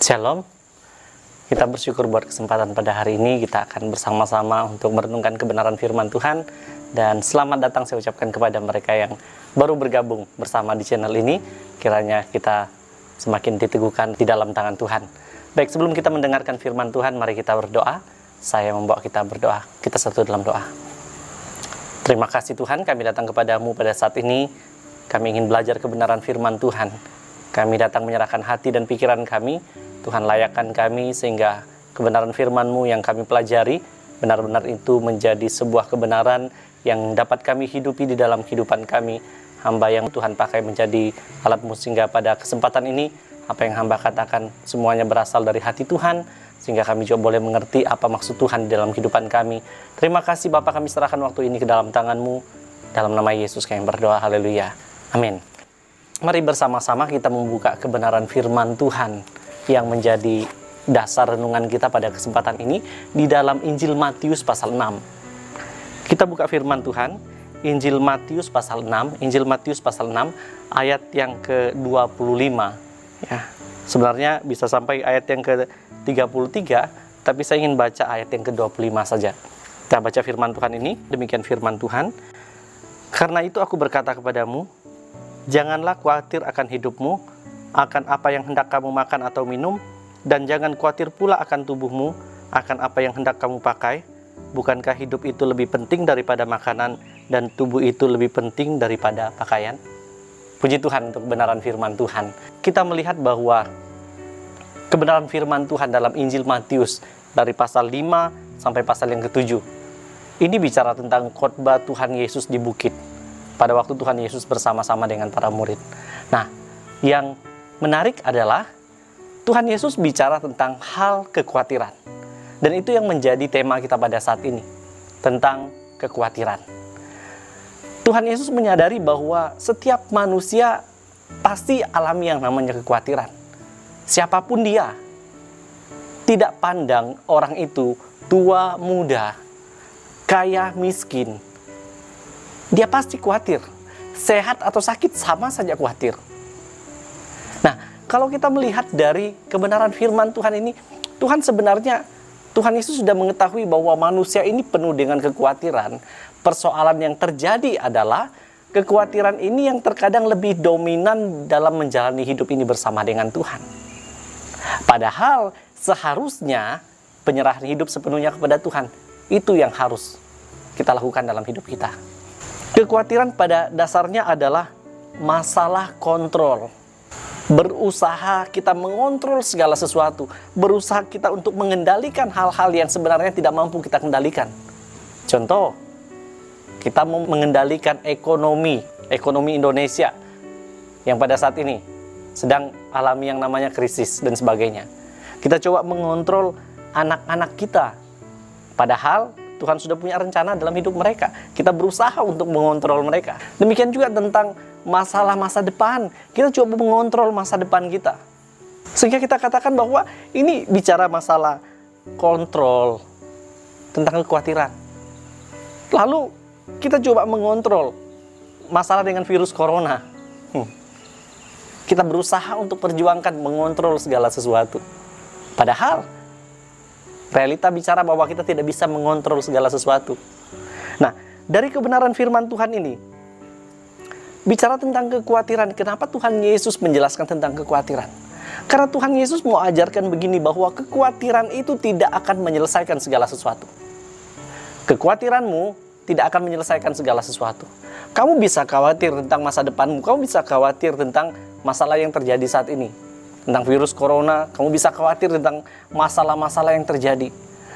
Shalom, kita bersyukur buat kesempatan pada hari ini. Kita akan bersama-sama untuk merenungkan kebenaran firman Tuhan. Dan selamat datang saya ucapkan kepada mereka yang baru bergabung bersama di channel ini. Kiranya kita semakin diteguhkan di dalam tangan Tuhan. Baik, sebelum kita mendengarkan firman Tuhan, mari kita berdoa. Saya membawa kita berdoa. Kita satu dalam doa. Terima kasih Tuhan, kami datang kepadamu pada saat ini. Kami ingin belajar kebenaran firman Tuhan. Kami datang menyerahkan hati dan pikiran kami. Tuhan, layakkan kami sehingga kebenaran firman-Mu yang kami pelajari benar-benar itu menjadi sebuah kebenaran yang dapat kami hidupi di dalam kehidupan kami. Hamba yang Tuhan pakai menjadi alat-Mu sehingga pada kesempatan ini apa yang hamba katakan semuanya berasal dari hati Tuhan, sehingga kami juga boleh mengerti apa maksud Tuhan di dalam kehidupan kami. Terima kasih Bapa, kami serahkan waktu ini ke dalam tangan-Mu. Dalam nama Yesus kami berdoa, haleluya, amin. Mari bersama-sama kita membuka kebenaran firman Tuhan yang menjadi dasar renungan kita pada kesempatan ini di dalam Injil Matius pasal 6. Kita buka firman Tuhan, Injil Matius pasal 6, Injil Matius pasal 6 ayat yang ke-25 ya. Sebenarnya bisa sampai ayat yang ke-33, tapi saya ingin baca ayat yang ke-25 saja. Kita baca firman Tuhan ini, demikian firman Tuhan. Karena itu aku berkata kepadamu, janganlah khawatir akan hidupmu, akan apa yang hendak kamu makan atau minum, dan jangan khawatir pula akan tubuhmu, akan apa yang hendak kamu pakai. Bukankah hidup itu lebih penting daripada makanan, dan tubuh itu lebih penting daripada pakaian? Puji Tuhan untuk kebenaran firman Tuhan. Kita melihat bahwa kebenaran firman Tuhan dalam Injil Matius dari pasal 5 sampai pasal yang ke-7 ini bicara tentang khotbah Tuhan Yesus di bukit pada waktu Tuhan Yesus bersama-sama dengan para murid. Nah, yang menarik adalah Tuhan Yesus bicara tentang hal kekhawatiran. Dan itu yang menjadi tema kita pada saat ini, tentang kekhawatiran. Tuhan Yesus menyadari bahwa setiap manusia pasti alami yang namanya kekhawatiran. Siapapun dia, tidak pandang orang itu tua, muda, kaya, miskin. Dia pasti khawatir. Sehat atau sakit sama saja khawatir. Nah, kalau kita melihat dari kebenaran firman Tuhan ini, Tuhan Yesus sudah mengetahui bahwa manusia ini penuh dengan kekhawatiran. Persoalan yang terjadi adalah kekhawatiran ini yang terkadang lebih dominan dalam menjalani hidup ini bersama dengan Tuhan. Padahal seharusnya penyerahan hidup sepenuhnya kepada Tuhan, itu yang harus kita lakukan dalam hidup kita. Kekhawatiran pada dasarnya adalah masalah kontrol. Berusaha kita mengontrol segala sesuatu. Berusaha kita untuk mengendalikan hal-hal yang sebenarnya tidak mampu kita kendalikan. Contoh, kita mau mengendalikan ekonomi Indonesia yang pada saat ini sedang alami yang namanya krisis dan sebagainya. Kita coba mengontrol anak-anak kita. Padahal Tuhan sudah punya rencana dalam hidup mereka. Kita berusaha untuk mengontrol mereka. Demikian juga tentang masalah masa depan. Kita coba mengontrol masa depan kita. Sehingga kita katakan bahwa ini bicara masalah kontrol tentang kekhawatiran. Lalu kita coba mengontrol masalah dengan virus corona. Kita berusaha untuk perjuangkan mengontrol segala sesuatu. Padahal realita bicara bahwa kita tidak bisa mengontrol segala sesuatu. Nah, dari kebenaran firman Tuhan ini bicara tentang kekhawatiran. Kenapa Tuhan Yesus menjelaskan tentang kekhawatiran? Karena Tuhan Yesus mau ajarkan begini, bahwa kekhawatiran itu tidak akan menyelesaikan segala sesuatu. Kekhawatiranmu tidak akan menyelesaikan segala sesuatu. Kamu bisa khawatir tentang masa depanmu, kamu bisa khawatir tentang masalah yang terjadi saat ini, tentang virus corona, kamu bisa khawatir tentang masalah-masalah yang terjadi.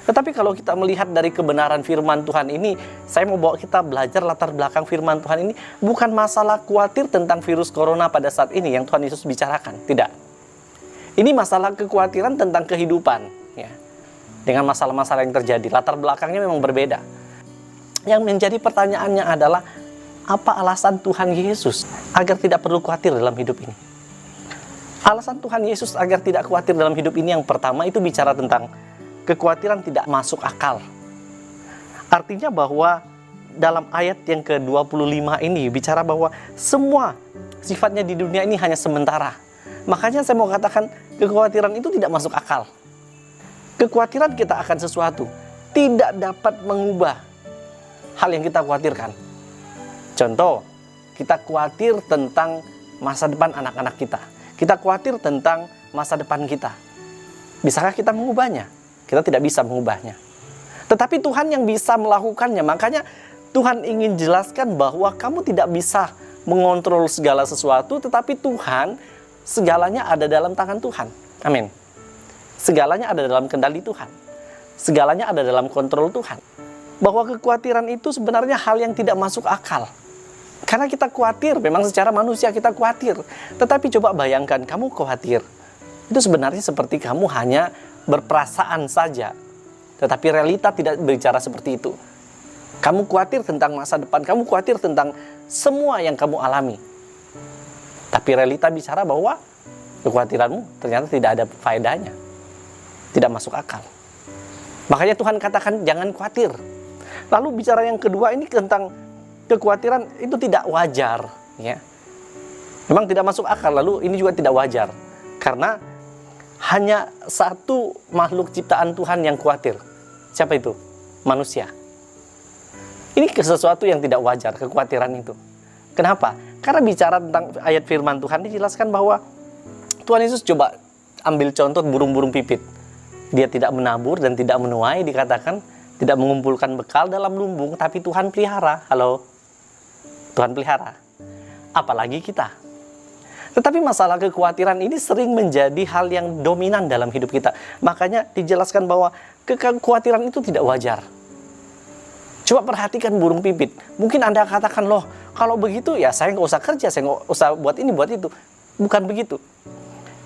Tetapi kalau kita melihat dari kebenaran firman Tuhan ini, saya mau bawa kita belajar latar belakang firman Tuhan ini, bukan masalah khawatir tentang virus corona pada saat ini yang Tuhan Yesus bicarakan, tidak. Ini masalah kekhawatiran tentang kehidupan, ya, dengan masalah-masalah yang terjadi. Latar belakangnya memang berbeda. Yang menjadi pertanyaannya adalah, apa alasan Tuhan Yesus agar tidak perlu khawatir dalam hidup ini? Alasan Tuhan Yesus agar tidak khawatir dalam hidup ini yang pertama itu bicara tentang kekhawatiran tidak masuk akal. Artinya bahwa dalam ayat yang ke-25 ini bicara bahwa semua sifatnya di dunia ini hanya sementara. Makanya saya mau katakan Kekhawatiran itu tidak masuk akal. Kekhawatiran kita akan sesuatu tidak dapat mengubah hal yang kita khawatirkan. Contoh, kita khawatir tentang masa depan anak-anak kita. Kita khawatir tentang masa depan kita. Bisakah kita mengubahnya? Kita tidak bisa mengubahnya. Tetapi Tuhan yang bisa melakukannya. Makanya Tuhan ingin jelaskan bahwa kamu tidak bisa mengontrol segala sesuatu, tetapi Tuhan, segalanya ada dalam tangan Tuhan. Amin. Segalanya ada dalam kendali Tuhan. Segalanya ada dalam kontrol Tuhan. Bahwa kekhawatiran itu sebenarnya hal yang tidak masuk akal. Karena kita khawatir, memang secara manusia kita khawatir. Tetapi coba bayangkan, kamu khawatir. Itu sebenarnya seperti kamu hanya berperasaan saja. Tetapi realita tidak berbicara seperti itu. Kamu khawatir tentang masa depan, kamu khawatir tentang semua yang kamu alami. Tapi realita bicara bahwa kekhawatiranmu ternyata tidak ada faedahnya. Tidak masuk akal. Makanya Tuhan katakan jangan khawatir. Lalu bicara yang kedua ini tentang kekhawatiran itu tidak wajar, ya. Memang tidak masuk akal, lalu ini juga tidak wajar. Karena hanya satu makhluk ciptaan Tuhan yang khawatir. Siapa itu? Manusia. Ini sesuatu yang tidak wajar, kekhawatiran itu. Kenapa? Karena bicara tentang ayat firman Tuhan dijelaskan bahwa Tuhan Yesus coba ambil contoh burung-burung pipit. Dia tidak menabur dan tidak menuai, dikatakan tidak mengumpulkan bekal dalam lumbung, tapi Tuhan pelihara. Halo? Tuhan pelihara. Apalagi kita. Tetapi masalah kekhawatiran ini sering menjadi hal yang dominan dalam hidup kita. Makanya dijelaskan bahwa kekhawatiran itu tidak wajar. Coba perhatikan burung pipit. Mungkin Anda katakan, loh, kalau begitu ya saya nggak usah kerja, saya nggak usah buat ini, buat itu. Bukan begitu.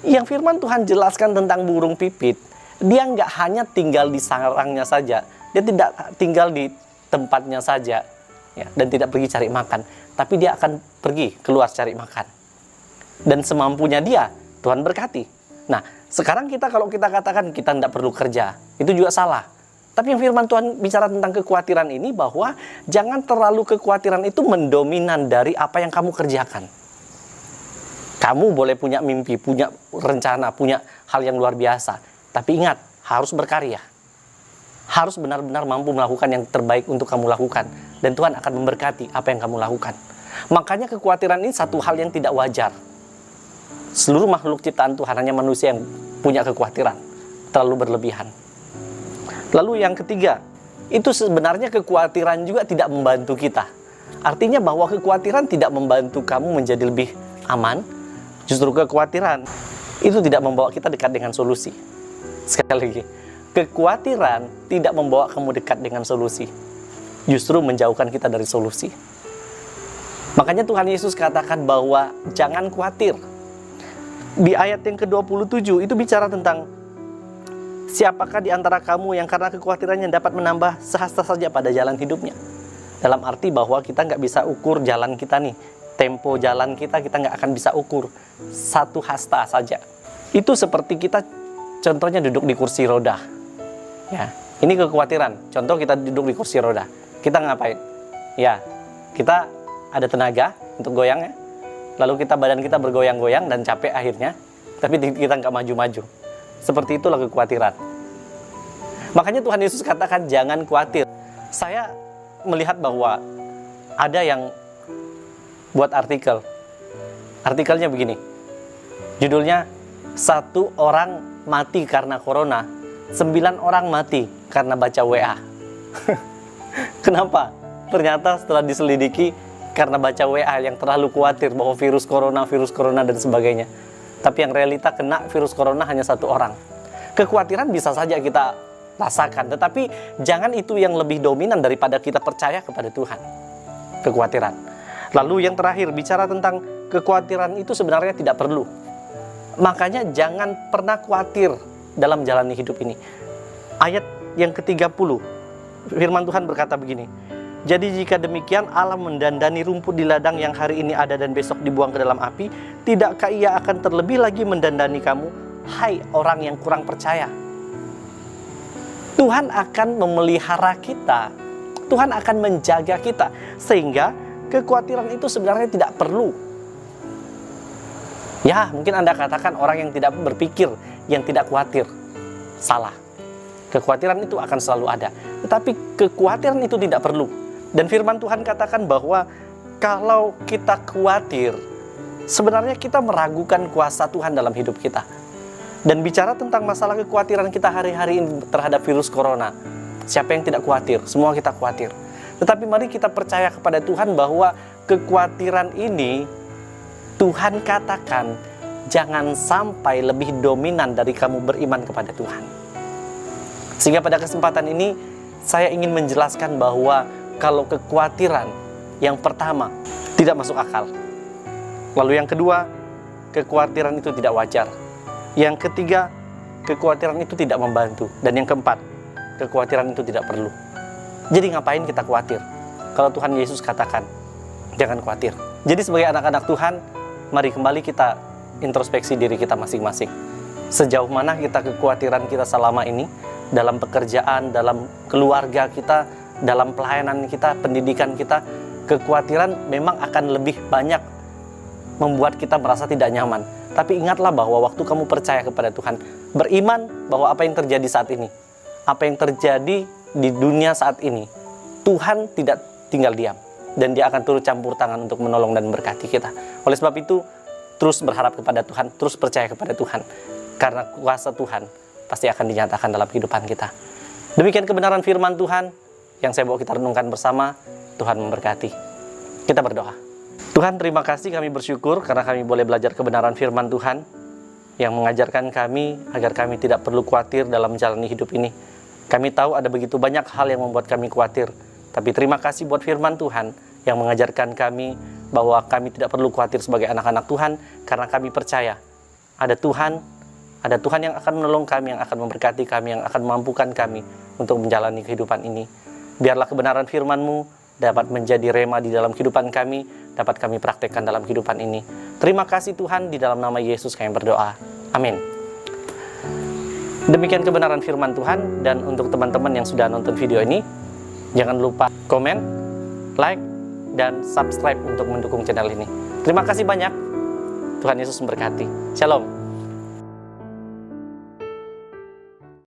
Yang firman Tuhan jelaskan tentang burung pipit, dia nggak hanya tinggal di sarangnya saja. Dia tidak tinggal di tempatnya saja, ya, dan tidak pergi cari makan. Tapi dia akan pergi keluar cari makan. Dan semampunya dia, Tuhan berkati. Nah, sekarang kalau kita katakan kita tidak perlu kerja, itu juga salah. Tapi yang firman Tuhan bicara tentang kekhawatiran ini bahwa jangan terlalu kekhawatiran itu mendominan dari apa yang kamu kerjakan. Kamu boleh punya mimpi, punya rencana, punya hal yang luar biasa. Tapi ingat, harus berkarya. Harus benar-benar mampu melakukan yang terbaik untuk kamu lakukan. Dan Tuhan akan memberkati apa yang kamu lakukan. Makanya kekhawatiran ini satu hal yang tidak wajar. Seluruh makhluk ciptaan Tuhan, hanya manusia yang punya kekhawatiran. Terlalu berlebihan. Lalu yang ketiga, itu sebenarnya kekhawatiran juga tidak membantu kita. Artinya bahwa kekhawatiran tidak membantu kamu menjadi lebih aman. Justru kekhawatiran itu tidak membawa kita dekat dengan solusi. Sekali lagi, kekhawatiran tidak membawa kamu dekat dengan solusi. Justru menjauhkan kita dari solusi. Makanya Tuhan Yesus katakan bahwa jangan khawatir. Di ayat yang ke-27 itu bicara tentang siapakah di antara kamu yang karena kekhawatirannya dapat menambah sehasta saja pada jalan hidupnya. Dalam arti bahwa kita nggak bisa ukur jalan kita nih. Tempo jalan kita nggak akan bisa ukur. Satu hasta saja. Itu seperti kita contohnya duduk di kursi roda. Ya, ini kekhawatiran. Contoh kita duduk di kursi roda. Kita ngapain? Ya, kita ada tenaga untuk goyang ya. Lalu badan kita bergoyang-goyang dan capek akhirnya. Tapi kita nggak maju-maju. Seperti itulah kekhawatiran. Makanya Tuhan Yesus katakan jangan khawatir. Saya melihat bahwa ada yang buat artikel. Artikelnya begini. Judulnya 1 orang mati karena corona, 9 orang mati karena baca WA. Kenapa? Ternyata setelah diselidiki karena baca WA yang terlalu khawatir bahwa virus corona dan sebagainya. Tapi yang realita kena virus corona hanya 1 orang. Kekhawatiran bisa saja kita rasakan, tetapi jangan itu yang lebih dominan daripada kita percaya kepada Tuhan. Kekhawatiran. Lalu yang terakhir, bicara tentang kekhawatiran itu sebenarnya tidak perlu. Makanya jangan pernah khawatir dalam jalani hidup ini. Ayat yang ke-30, firman Tuhan berkata begini. Jadi jika demikian Allah mendandani rumput di ladang yang hari ini ada dan besok dibuang ke dalam api, tidakkah Ia akan terlebih lagi mendandani kamu, hai orang yang kurang percaya? Tuhan akan memelihara kita, Tuhan akan menjaga kita, sehingga kekhawatiran itu sebenarnya tidak perlu. Ya, mungkin Anda katakan orang yang tidak berpikir, yang tidak khawatir. Salah. Kekhawatiran itu akan selalu ada. Tetapi kekhawatiran itu tidak perlu. Dan firman Tuhan katakan bahwa kalau kita khawatir, sebenarnya kita meragukan kuasa Tuhan dalam hidup kita. Dan bicara tentang masalah kekhawatiran kita hari-hari ini terhadap virus corona, siapa yang tidak khawatir? Semua kita khawatir. Tetapi mari kita percaya kepada Tuhan bahwa kekhawatiran ini, Tuhan katakan, jangan sampai lebih dominan dari kamu beriman kepada Tuhan. Sehingga pada kesempatan ini, saya ingin menjelaskan bahwa kalau kekhawatiran, yang pertama, tidak masuk akal. Lalu yang kedua, kekhawatiran itu tidak wajar. Yang ketiga, kekhawatiran itu tidak membantu. Dan yang keempat, kekhawatiran itu tidak perlu. Jadi ngapain kita khawatir? Kalau Tuhan Yesus katakan, jangan khawatir. Jadi sebagai anak-anak Tuhan, mari kembali kita introspeksi diri kita masing-masing. Sejauh mana kita kekhawatiran kita selama ini, dalam pekerjaan, dalam keluarga kita, dalam pelayanan kita, pendidikan kita, kekhawatiran memang akan lebih banyak membuat kita merasa tidak nyaman. Tapi ingatlah bahwa waktu kamu percaya kepada Tuhan, beriman bahwa apa yang terjadi saat ini, apa yang terjadi di dunia saat ini, Tuhan tidak tinggal diam. Dan Dia akan turut campur tangan untuk menolong dan memberkati kita. Oleh sebab itu, terus berharap kepada Tuhan, terus percaya kepada Tuhan. Karena kuasa Tuhan pasti akan dinyatakan dalam kehidupan kita. Demikian kebenaran firman Tuhan yang saya bawa kita renungkan bersama. Tuhan memberkati. Kita berdoa. Tuhan, terima kasih, kami bersyukur karena kami boleh belajar kebenaran firman Tuhan yang mengajarkan kami agar kami tidak perlu khawatir dalam menjalani hidup ini. Kami tahu ada begitu banyak hal yang membuat kami khawatir, tapi terima kasih buat firman Tuhan yang mengajarkan kami bahwa kami tidak perlu khawatir sebagai anak-anak Tuhan karena kami percaya ada Tuhan yang akan menolong kami, yang akan memberkati kami, yang akan memampukan kami untuk menjalani kehidupan ini. Biarlah kebenaran firman-Mu dapat menjadi rema di dalam kehidupan kami, dapat kami praktekkan dalam kehidupan ini. Terima kasih Tuhan, di dalam nama Yesus kami berdoa. Amin. Demikian kebenaran firman Tuhan, dan untuk teman-teman yang sudah nonton video ini, jangan lupa komen, like, dan subscribe untuk mendukung channel ini. Terima kasih banyak. Tuhan Yesus memberkati. Shalom.